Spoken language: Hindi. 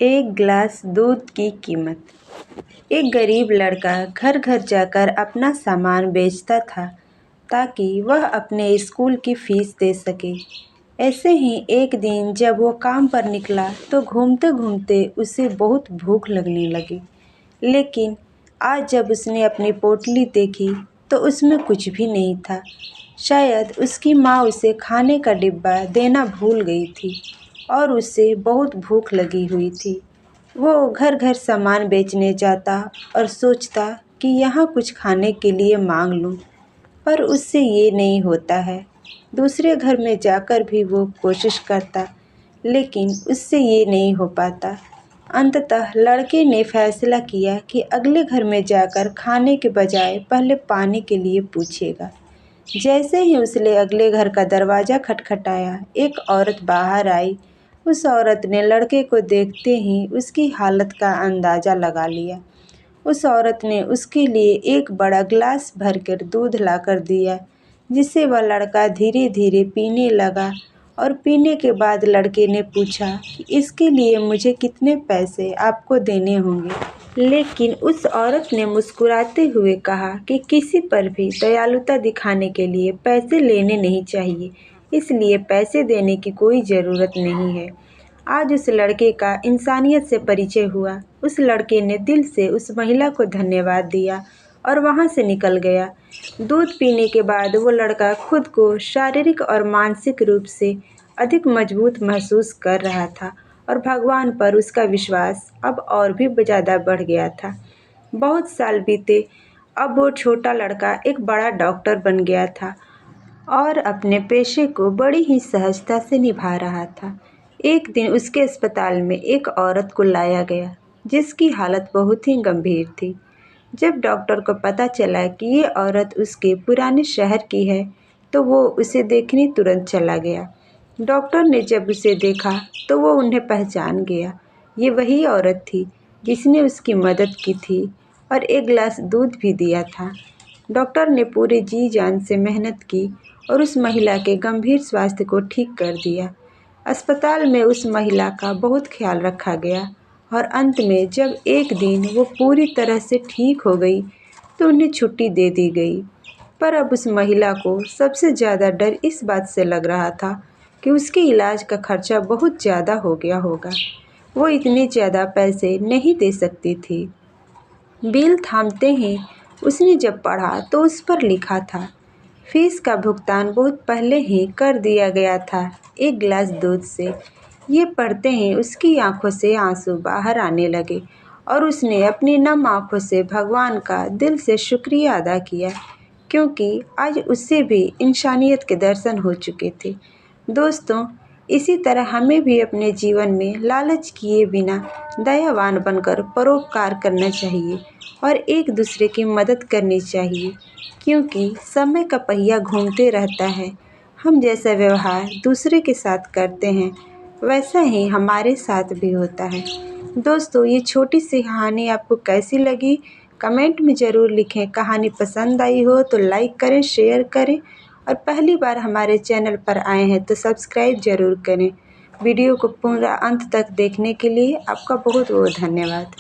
एक गिलास दूध की कीमत। एक गरीब लड़का घर घर जाकर अपना सामान बेचता था ताकि वह अपने स्कूल की फीस दे सके। ऐसे ही एक दिन जब वो काम पर निकला तो घूमते घूमते उसे बहुत भूख लगने लगी। लेकिन आज जब उसने अपनी पोटली देखी तो उसमें कुछ भी नहीं था। शायद उसकी माँ उसे खाने का डिब्बा देना भूल गई थी और उसे बहुत भूख लगी हुई थी। वो घर घर सामान बेचने जाता और सोचता कि यहाँ कुछ खाने के लिए मांग लूँ, पर उससे ये नहीं होता है। दूसरे घर में जाकर भी वो कोशिश करता, लेकिन उससे ये नहीं हो पाता। अंततः लड़के ने फैसला किया कि अगले घर में जाकर खाने के बजाय पहले पानी के लिए पूछेगा। जैसे ही उसने अगले घर का दरवाज़ा खटखटाया, एक औरत बाहर आई। उस औरत ने लड़के को देखते ही उसकी हालत का अंदाज़ा लगा लिया। उस औरत ने उसके लिए एक बड़ा गिलास भरकर दूध लाकर दिया, जिसे वह लड़का धीरे धीरे पीने लगा। और पीने के बाद लड़के ने पूछा कि इसके लिए मुझे कितने पैसे आपको देने होंगे। लेकिन उस औरत ने मुस्कुराते हुए कहा कि किसी पर भी दयालुता दिखाने के लिए पैसे लेने नहीं चाहिए, इसलिए पैसे देने की कोई ज़रूरत नहीं है। आज उस लड़के का इंसानियत से परिचय हुआ। उस लड़के ने दिल से उस महिला को धन्यवाद दिया और वहाँ से निकल गया। दूध पीने के बाद वो लड़का खुद को शारीरिक और मानसिक रूप से अधिक मजबूत महसूस कर रहा था और भगवान पर उसका विश्वास अब और भी ज़्यादा बढ़ गया था। बहुत साल बीते, अब वो छोटा लड़का एक बड़ा डॉक्टर बन गया था और अपने पेशे को बड़ी ही सहजता से निभा रहा था। एक दिन उसके अस्पताल में एक औरत को लाया गया, जिसकी हालत बहुत ही गंभीर थी। जब डॉक्टर को पता चला कि ये औरत उसके पुराने शहर की है, तो वो उसे देखने तुरंत चला गया। डॉक्टर ने जब उसे देखा तो वो उन्हें पहचान गया। ये वही औरत थी जिसने उसकी मदद की थी और एक गिलास दूध भी दिया था। डॉक्टर ने पूरे जी जान से मेहनत की और उस महिला के गंभीर स्वास्थ्य को ठीक कर दिया। अस्पताल में उस महिला का बहुत ख्याल रखा गया और अंत में जब एक दिन वो पूरी तरह से ठीक हो गई तो उन्हें छुट्टी दे दी गई। पर अब उस महिला को सबसे ज़्यादा डर इस बात से लग रहा था कि उसके इलाज का खर्चा बहुत ज़्यादा हो गया होगा। वो इतने ज़्यादा पैसे नहीं दे सकती थी। बिल थामते ही उसने जब पढ़ा तो उस पर लिखा था, फीस का भुगतान बहुत पहले ही कर दिया गया था, एक गिलास दूध से। ये पढ़ते ही उसकी आंखों से आंसू बाहर आने लगे और उसने अपनी नम आंखों से भगवान का दिल से शुक्रिया अदा किया, क्योंकि आज उससे भी इंसानियत के दर्शन हो चुके थे। दोस्तों, इसी तरह हमें भी अपने जीवन में लालच किए बिना दयावान बनकर परोपकार करना चाहिए और एक दूसरे की मदद करनी चाहिए, क्योंकि समय का पहिया घूमते रहता है। हम जैसा व्यवहार दूसरे के साथ करते हैं, वैसा ही हमारे साथ भी होता है। दोस्तों, ये छोटी सी कहानी आपको कैसी लगी, कमेंट में ज़रूर लिखें। कहानी पसंद आई हो तो लाइक करें, शेयर करें और पहली बार हमारे चैनल पर आए हैं तो सब्सक्राइब ज़रूर करें। वीडियो को पूरा अंत तक देखने के लिए आपका बहुत बहुत धन्यवाद।